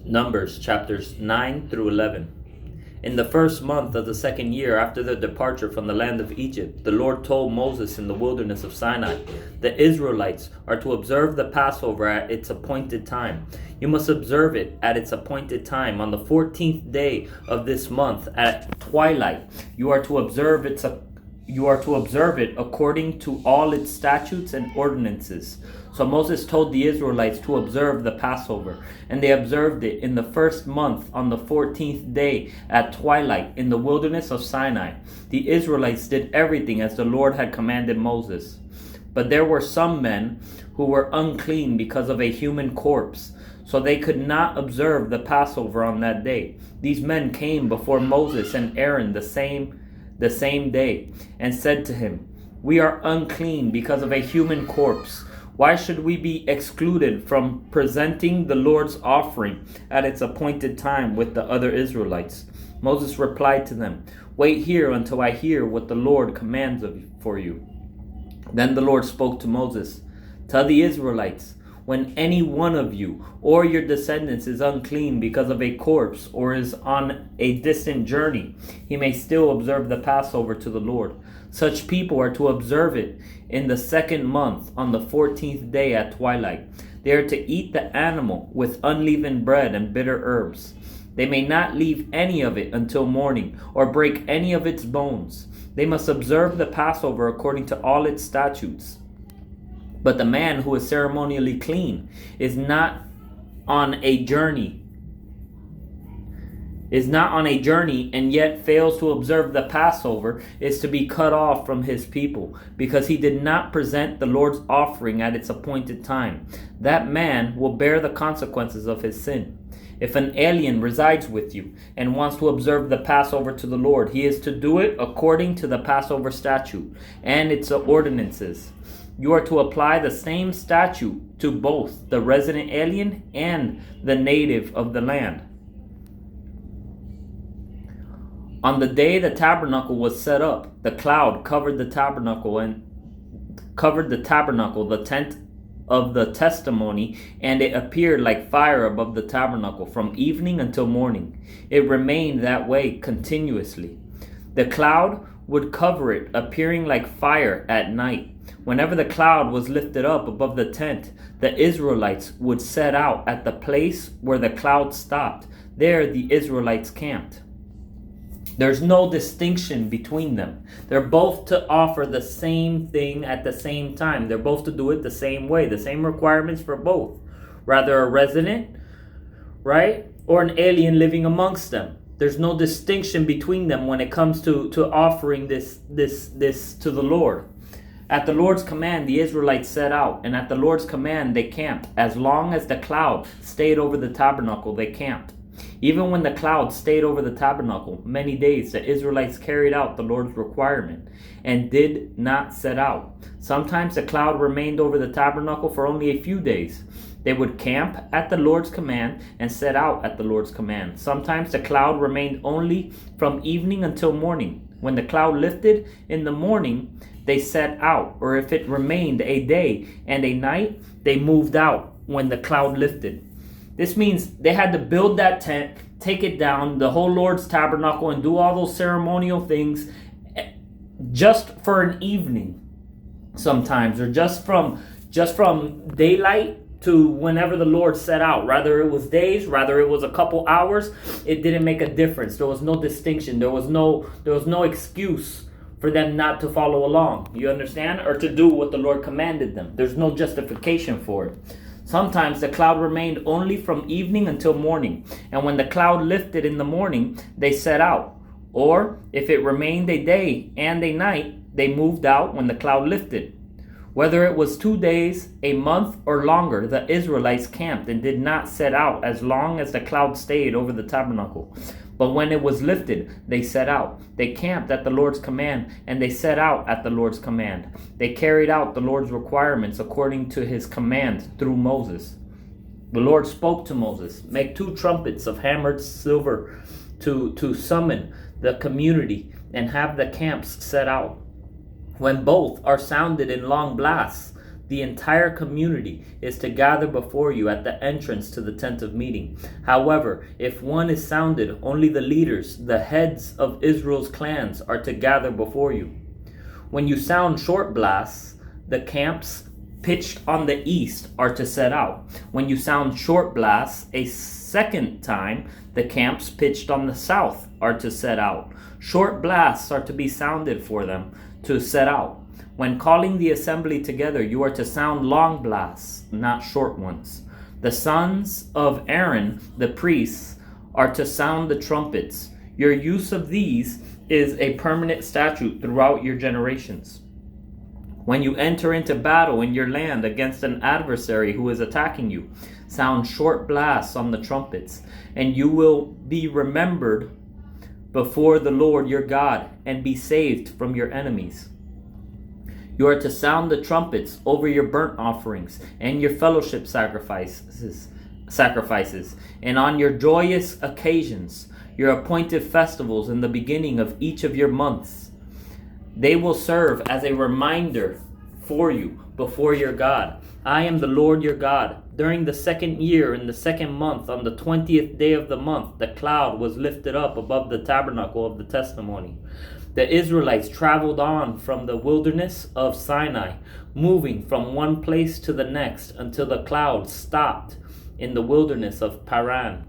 Numbers chapters 9 through 11. In the first month of the second year after their departure from the land of Egypt, the Lord told Moses in the wilderness of Sinai, "The Israelites are to observe the Passover at its appointed time. You must observe it at its appointed time on the 14th day of this month at twilight. You are to observe it according to all its statutes and ordinances." So Moses told the Israelites to observe the Passover, and they observed it in the first month on the 14th day at twilight in the wilderness of Sinai. The Israelites did everything as the Lord had commanded Moses. But there were some men who were unclean because of a human corpse, so they could not observe the Passover on that day. These men came before Moses and Aaron the same day and said to him, "We are unclean because of a human corpse. Why should we be excluded from presenting the Lord's offering at its appointed time with the other Israelites?" Moses replied to them, "Wait here until I hear what the Lord commands for you." Then the Lord spoke to Moses, "Tell the Israelites, when any one of you or your descendants is unclean because of a corpse or is on a distant journey, he may still observe the Passover to the Lord. Such people are to observe it in the second month on the 14th day at twilight. They are to eat the animal with unleavened bread and bitter herbs. They may not leave any of it until morning or break any of its bones. They must observe the Passover according to all its statutes. But the man who is ceremonially clean is not on a journey and yet fails to observe the Passover is to be cut off from his people because he did not present the Lord's offering at its appointed time. That man will bear the consequences of his sin. If an alien resides with you and wants to observe the Passover to the Lord, he is to do it according to the Passover statute and its ordinances. You are to apply the same statute to both the resident alien and the native of the land. On the day the tabernacle was set up, the cloud covered the tabernacle, the tent of the testimony, and it appeared like fire above the tabernacle from evening until morning. It remained that way continuously. The cloud would cover it, appearing like fire at night. Whenever the cloud was lifted up above the tent, the Israelites would set out at the place where the cloud stopped. There the Israelites camped. There's no distinction between them. They're both to offer the same thing at the same time. They're both to do it the same way, the same requirements for both. Rather a resident, right? Or an alien living amongst them. There's no distinction between them when it comes to offering this to the Lord. At the Lord's command, the Israelites set out, and at the Lord's command, they camped. As long as the cloud stayed over the tabernacle, they camped. Even when the cloud stayed over the tabernacle many days, the Israelites carried out the Lord's requirement and did not set out. Sometimes the cloud remained over the tabernacle for only a few days. They would camp at the Lord's command and set out at the Lord's command. Sometimes the cloud remained only from evening until morning. When the cloud lifted in the morning, they set out, or if it remained a day and a night, they moved out when the cloud lifted. This means they had to build that tent, take it down, the whole Lord's tabernacle, and do all those ceremonial things just for an evening sometimes, or just from daylight to whenever the Lord set out. Rather it was days, rather it was a couple hours, it didn't make a difference. There was no distinction. There was no excuse for them not to follow along. You understand? Or to do what the Lord commanded them. There's no justification for it. Sometimes the cloud remained only from evening until morning, and when the cloud lifted in the morning, they set out. Or if it remained a day and a night, they moved out when the cloud lifted. Whether it was 2 days, a month, or longer, the Israelites camped and did not set out as long as the cloud stayed over the tabernacle. But when it was lifted, they set out. They camped at the Lord's command, and they set out at the Lord's command. They carried out the Lord's requirements according to his command through Moses. The Lord spoke to Moses, "Make 2 trumpets of hammered silver to summon the community and have the camps set out. When both are sounded in long blasts, The entire community is to gather before you at the entrance to the tent of meeting. However, if one is sounded, only the leaders, the heads of Israel's clans, are to gather before you. When you sound short blasts, the camps pitched on the east are to set out. When you sound short blasts a second time, the camps pitched on the south are to set out. Short blasts are to be sounded for them to set out. When calling the assembly together, you are to sound long blasts, not short ones. The sons of Aaron, the priests, are to sound the trumpets. Your use of these is a permanent statute throughout your generations. When you enter into battle in your land against an adversary who is attacking you, sound short blasts on the trumpets, and you will be remembered before the Lord your God and be saved from your enemies. You are to sound the trumpets over your burnt offerings and your fellowship sacrifices, and on your joyous occasions, your appointed festivals in the beginning of each of your months. They will serve as a reminder for you before your God. I am the Lord your God. During the second year, in the second month, on the 20th day of the month, the cloud was lifted up above the tabernacle of the testimony. The Israelites traveled on from the wilderness of Sinai, moving from one place to the next until the cloud stopped in the wilderness of Paran.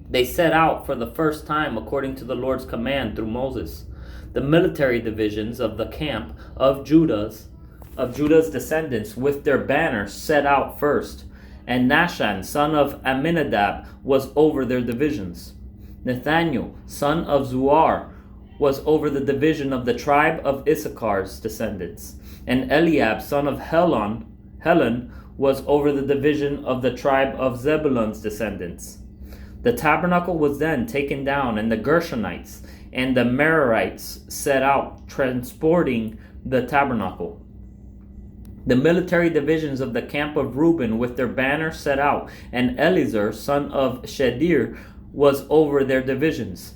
They set out for the first time according to the Lord's command through Moses. The military divisions of the camp of Judah's descendants with their banners set out first, and Nahshon, son of Amminadab, was over their divisions. Nathaniel, son of Zuar, was over the division of the tribe of Issachar's descendants, and Eliab, son of Helon, was over the division of the tribe of Zebulun's descendants. The tabernacle was then taken down, and the Gershonites and the Merarites set out, transporting the tabernacle. The military divisions of the camp of Reuben with their banner set out, and Eliezer, son of Shedir, was over their divisions.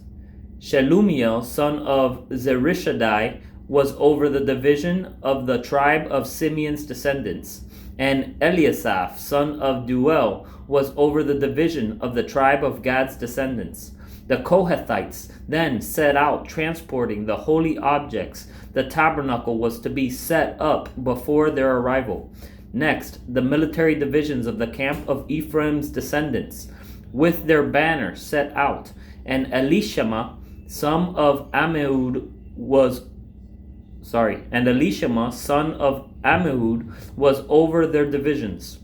Shelumiel, son of Zerishaddai, was over the division of the tribe of Simeon's descendants, and Eliasaph, son of Deuel, was over the division of the tribe of Gad's descendants. The Kohathites then set out, transporting the holy objects. The tabernacle was to be set up before their arrival. Next, the military divisions of the camp of Ephraim's descendants, with their banners set out, and Elishama, son of Ammihud, was over their divisions.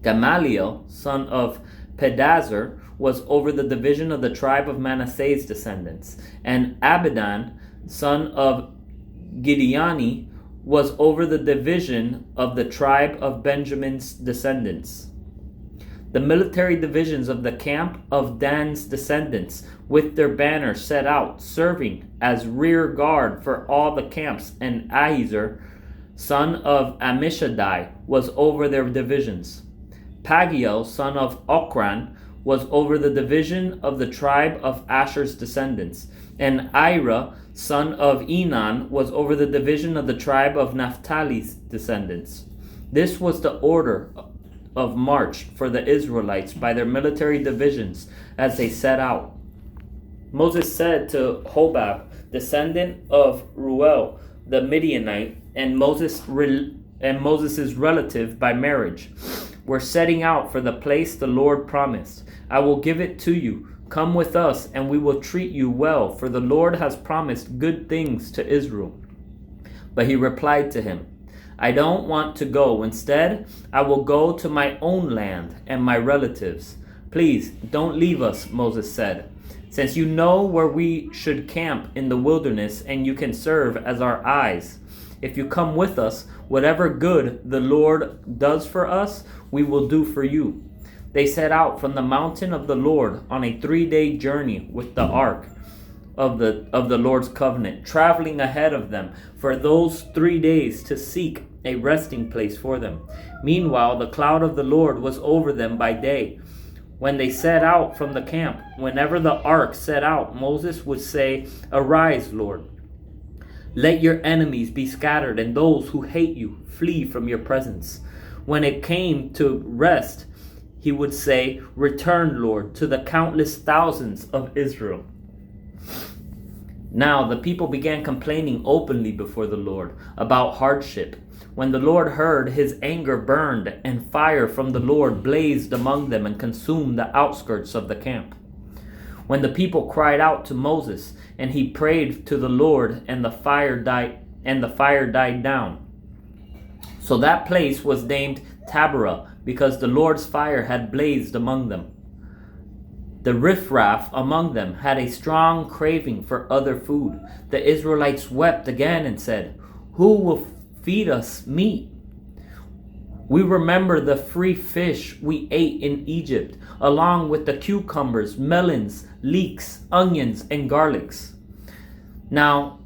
Gamaliel, son of Pedazur, was over the division of the tribe of Manasseh's descendants, and Abidan, son of Gideoni, was over the division of the tribe of Benjamin's descendants. The military divisions of the camp of Dan's descendants, with their banners set out, serving as rear guard for all the camps, and Ahiezer, son of Ammishaddai, was over their divisions. Pagiel, son of Ochran, was over the division of the tribe of Asher's descendants, and Ira, son of Enan, was over the division of the tribe of Naphtali's descendants. This was the order of march for the Israelites by their military divisions as they set out. Moses said to Hobab, descendant of Reuel the Midianite, and Moses' relative by marriage, "We're setting out for the place the Lord promised. I will give it to you. Come with us, and we will treat you well, for the Lord has promised good things to Israel." But he replied to him, "I don't want to go. Instead, I will go to my own land and my relatives." "Please, don't leave us," Moses said, "since you know where we should camp in the wilderness, and you can serve as our eyes. If you come with us, whatever good the Lord does for us, we will do for you." They set out from the mountain of the Lord on a 3-day journey with the ark of the Lord's covenant, traveling ahead of them for those 3 days to seek a resting place for them. Meanwhile, the cloud of the Lord was over them by day. When they set out from the camp, whenever the ark set out, Moses would say, "Arise, Lord." Let your enemies be scattered, and those who hate you flee from your presence. When it came to rest, he would say, Return, Lord, to the countless thousands of Israel. Now the people began complaining openly before the Lord about hardship. When the Lord heard, his anger burned, and fire from the Lord blazed among them and consumed the outskirts of the camp. When the people cried out to Moses, and he prayed to the Lord, and the fire died down. So that place was named Taberah, because the Lord's fire had blazed among them. The riffraff among them had a strong craving for other food. The Israelites wept again and said, Who will feed us meat? We remember the free fish we ate in Egypt, along with the cucumbers, melons, leeks, onions, and garlics. Now,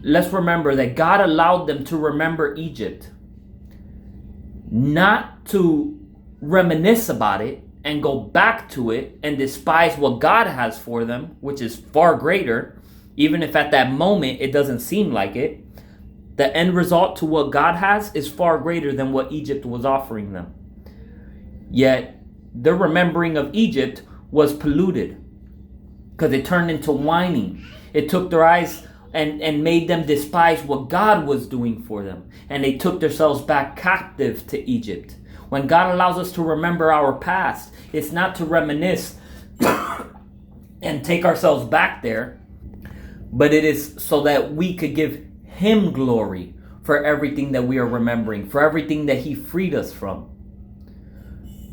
let's remember that God allowed them to remember Egypt, not to reminisce about it and go back to it and despise what God has for them, which is far greater, even if at that moment it doesn't seem like it. The end result to what God has is far greater than what Egypt was offering them. Yet, their remembering of Egypt was polluted because it turned into whining. It took their eyes and made them despise what God was doing for them. And they took themselves back captive to Egypt. When God allows us to remember our past, it's not to reminisce and take ourselves back there, but it is so that we could give Him glory for everything that we are remembering, for everything that He freed us from.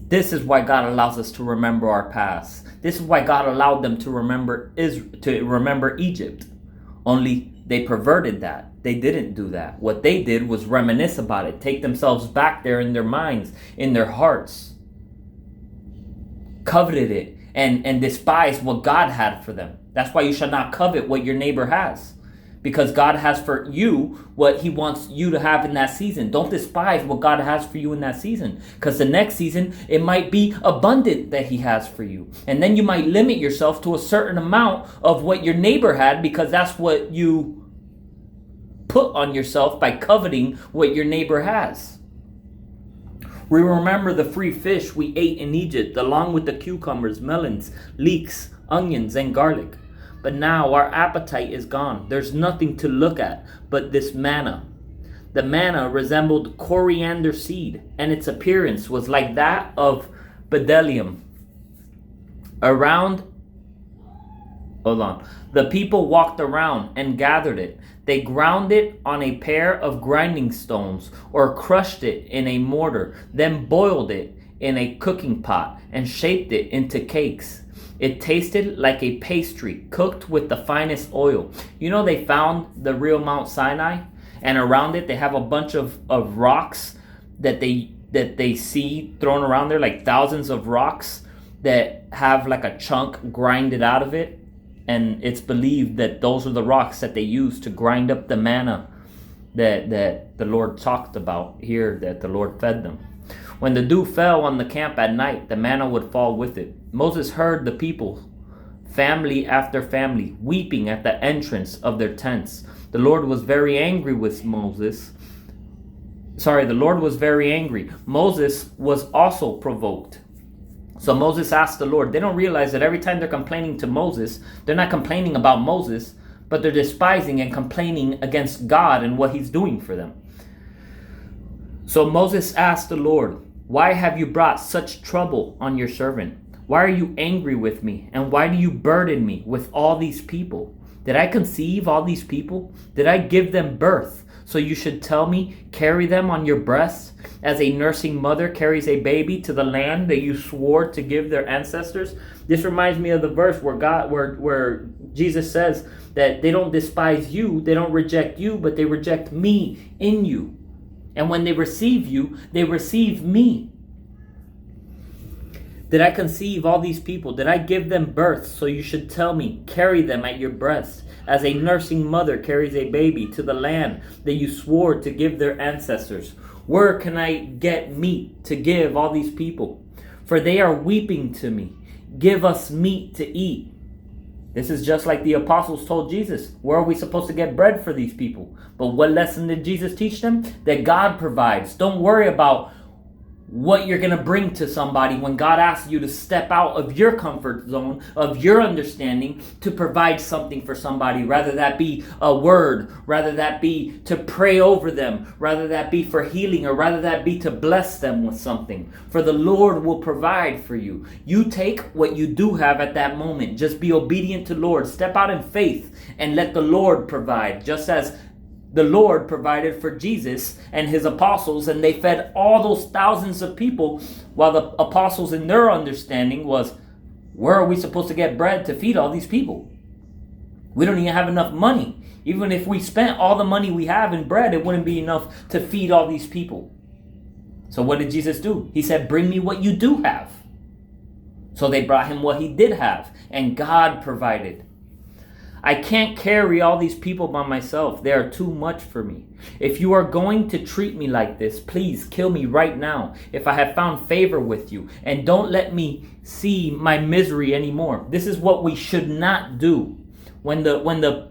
This is why God allows us to remember our past. This is why God allowed them to remember Egypt. Only they perverted that. They didn't do that. What they did was reminisce about it, take themselves back there in their minds, in their hearts, coveted it, and despised what God had for them. That's why you shall not covet what your neighbor has, because God has for you what He wants you to have in that season. Don't despise what God has for you in that season, because the next season it might be abundant that He has for you, and then you might limit yourself to a certain amount of what your neighbor had, because that's what you put on yourself by coveting what your neighbor has. We remember the free fish we ate in Egypt, along with the cucumbers, melons, leeks, onions, and garlic. But now our appetite is gone. There's nothing to look at but this manna. The manna resembled coriander seed, and its appearance was like that of bdellium. The people walked around and gathered it. They ground it on a pair of grinding stones, or crushed it in a mortar, then boiled it in a cooking pot and shaped it into cakes. It tasted like a pastry cooked with the finest oil. You know, they found the real Mount Sinai, and around it they have a bunch of rocks that they see thrown around there, like thousands of rocks that have like a chunk grinded out of it. And it's believed that those are the rocks that they used to grind up the manna that the Lord talked about here, that the Lord fed them. When the dew fell on the camp at night, the manna would fall with it. Moses heard the people, family after family, weeping at the entrance of their tents. The Lord was very angry with Moses. The Lord was very angry. Moses was also provoked. So Moses asked the Lord. They don't realize that every time they're complaining to Moses, they're not complaining about Moses, but they're despising and complaining against God and what He's doing for them. So Moses asked the Lord, Why have you brought such trouble on your servant? Why are you angry with me? And why do you burden me with all these people? Did I conceive all these people? Did I give them birth? So you should tell me, carry them on your breast, as a nursing mother carries a baby to the land that you swore to give their ancestors. This reminds me of the verse where Jesus says that they don't despise you, they don't reject you, but they reject me in you. And when they receive you, they receive me. Did I conceive all these people? Did I give them birth? So you should tell me, carry them at your breast, as a nursing mother carries a baby to the land that you swore to give their ancestors. Where can I get meat to give all these people? For they are weeping to me. Give us meat to eat. This is just like the apostles told Jesus. Where are we supposed to get bread for these people? But what lesson did Jesus teach them? That God provides. Don't worry about what you're going to bring to somebody when God asks you to step out of your comfort zone, of your understanding, to provide something for somebody. Rather that be a word, rather that be to pray over them, rather that be for healing, or rather that be to bless them with something. For the Lord will provide for you. You take what you do have at that moment. Just be obedient to the Lord. Step out in faith and let the Lord provide. Just as the Lord provided for Jesus and his apostles, and they fed all those thousands of people, while the apostles, in their understanding, was, where are we supposed to get bread to feed all these people? We don't even have enough money. Even if we spent all the money we have in bread, it wouldn't be enough to feed all these people. So what did Jesus do? He said, bring me what you do have. So they brought him what he did have, and God provided. I can't carry all these people by myself. They are too much for me. If you are going to treat me like this, please kill me right now if I have found favor with you, and don't let me see my misery anymore. This is what we should not do. When the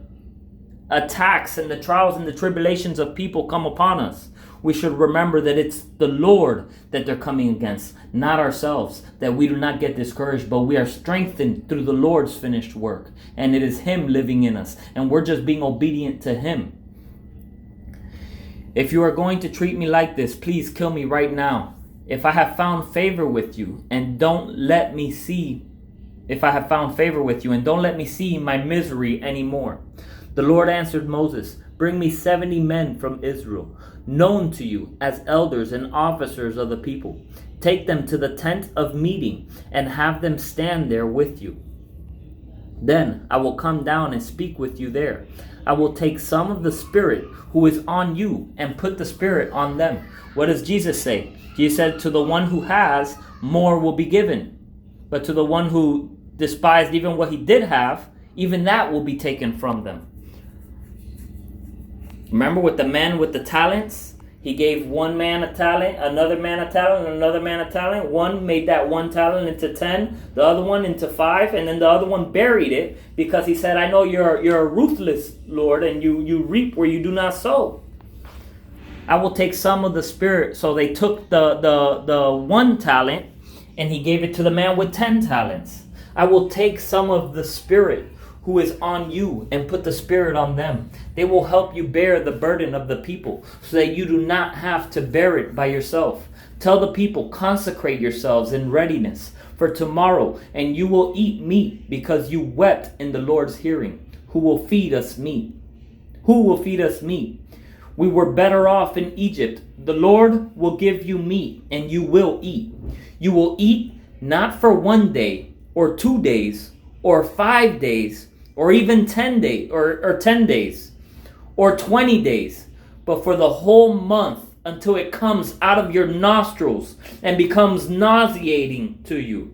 attacks and the trials and the tribulations of people come upon us, we should remember that it's the Lord that they're coming against, not ourselves, that we do not get discouraged, but we are strengthened through the Lord's finished work. And it is him living in us, and we're just being obedient to him. If you are going to treat me like this, please kill me right now. If I have found favor with you, and don't let me see, if I have found favor with you, and don't let me see my misery anymore. The Lord answered Moses, bring me 70 men from Israel, known to you as elders and officers of the people. Take them to the tent of meeting and have them stand there with you. Then I will come down and speak with you there. I will take some of the Spirit who is on you and put the Spirit on them. What does Jesus say? Jesus said, to the one who has, more will be given. But to the one who despised even what he did have, even that will be taken from them. Remember with the man with the talents? He gave one man a talent, another man a talent, and another man a talent. One made that one talent into 10, the other one into 5, and then the other one buried it because he said, I know you're ruthless, Lord, and you reap where you do not sow. I will take some of the Spirit. So they took the 1 talent and he gave it to the man with 10 talents. I will take some of the Spirit who is on you and put the Spirit on them. They will help you bear the burden of the people so that you do not have to bear it by yourself. Tell the people, consecrate yourselves in readiness for tomorrow, and you will eat meat because you wept in the Lord's hearing. Who will feed us meat? Who will feed us meat? We were better off in Egypt. The Lord will give you meat and you will eat. You will eat not for 1 day or 2 days or 5 days, or even 10 days, or 10 days, or 20 days, but for the whole month until it comes out of your nostrils and becomes nauseating to you,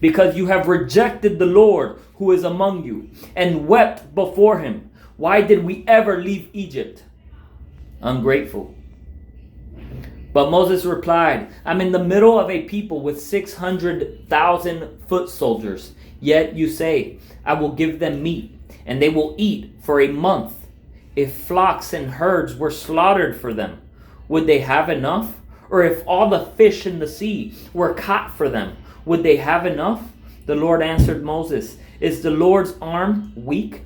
because you have rejected the Lord who is among you and wept before him. Why did we ever leave Egypt? Ungrateful. But Moses replied, I'm in the middle of a people with 600,000 foot soldiers. Yet you say, I will give them meat, and they will eat for a month. If flocks and herds were slaughtered for them, would they have enough? Or if all the fish in the sea were caught for them, would they have enough? The Lord answered Moses, is the Lord's arm weak?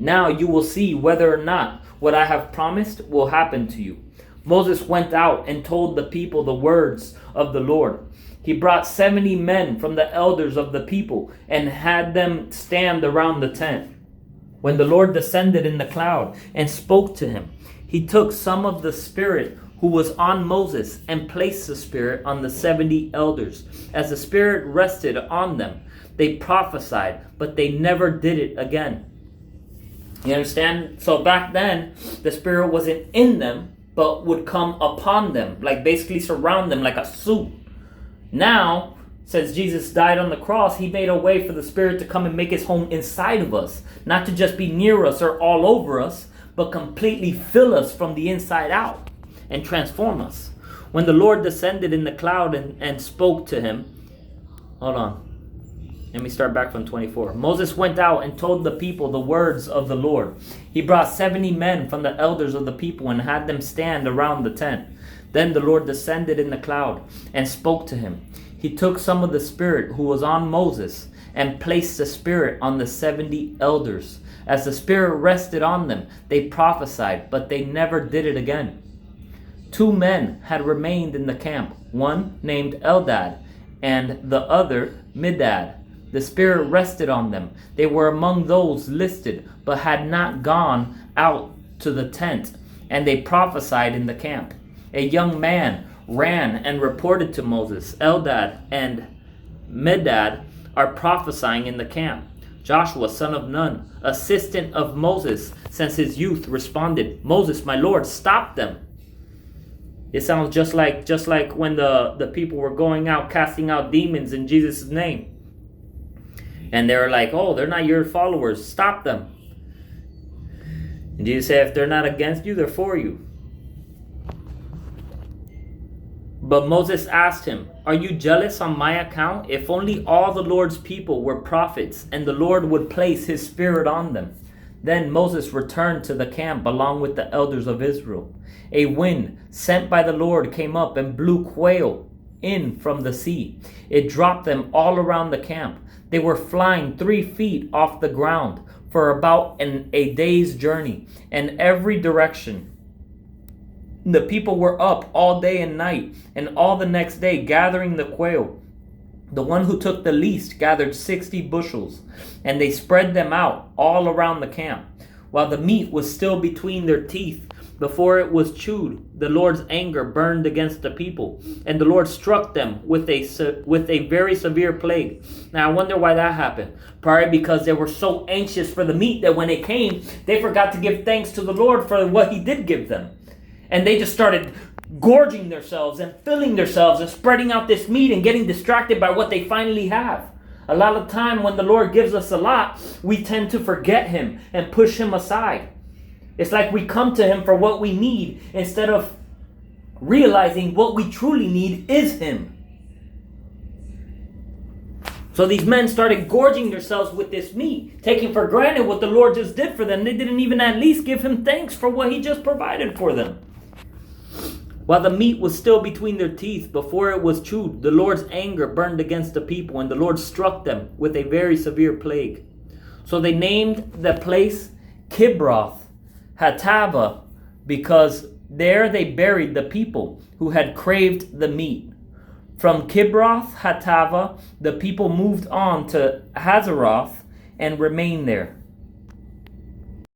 Now you will see whether or not what I have promised will happen to you. Moses went out and told the people the words of the Lord. He brought 70 men from the elders of the people and had them stand around the tent. When the Lord descended in the cloud and spoke to him, he took some of the Spirit who was on Moses and placed the Spirit on the 70 elders. As the Spirit rested on them, they prophesied, but they never did it again. You understand? So back then, the Spirit wasn't in them, but would come upon them, like basically surround them like a suit. Now, since Jesus died on the cross, he made a way for the Spirit to come and make his home inside of us. Not to just be near us or all over us, but completely fill us from the inside out and transform us. When the Lord descended in the cloud and spoke to him, Let me start back from 24. Moses went out and told the people the words of the Lord. He brought 70 men from the elders of the people and had them stand around the tent. Then the Lord descended in the cloud and spoke to him. He took some of the Spirit who was on Moses and placed the Spirit on the 70 elders. As the Spirit rested on them, they prophesied, but they never did it again. 2 men had remained in the camp, one named Eldad and the other Medad. The Spirit rested on them. They were among those listed, but had not gone out to the tent, and they prophesied in the camp. A young man ran and reported to Moses, Eldad and Medad are prophesying in the camp. Joshua, son of Nun, assistant of Moses since his youth, responded, Moses, my Lord, stop them. It sounds just like when the people were going out casting out demons in Jesus' name. And they were like, oh, they're not your followers. Stop them. And Jesus said, if they're not against you, they're for you. But Moses asked him, are you jealous on my account? If only all the Lord's people were prophets, and the Lord would place his Spirit on them. Then Moses returned to the camp along with the elders of Israel. A wind sent by the Lord came up and blew quail in from the sea. It dropped them all around the camp. They were flying 3 feet off the ground for about a day's journey in every direction. The people were up all day and night, and all the next day gathering the quail. The one who took the least gathered 60 bushels, and they spread them out all around the camp. While the meat was still between their teeth, before it was chewed, the Lord's anger burned against the people, and the Lord struck them with a very severe plague. Now I wonder why that happened. Probably because they were so anxious for the meat that when it came, they forgot to give thanks to the Lord for what he did give them. And they just started gorging themselves and filling themselves and spreading out this meat and getting distracted by what they finally have. A lot of time when the Lord gives us a lot, we tend to forget him and push him aside. It's like we come to him for what we need instead of realizing what we truly need is him. So these men started gorging themselves with this meat, taking for granted what the Lord just did for them. They didn't even at least give him thanks for what he just provided for them. While the meat was still between their teeth, before it was chewed, the Lord's anger burned against the people, and the Lord struck them with a very severe plague. So they named the place Kibroth Hattava, because there they buried the people who had craved the meat. From Kibroth Hattava, the people moved on to Hazeroth and remained there.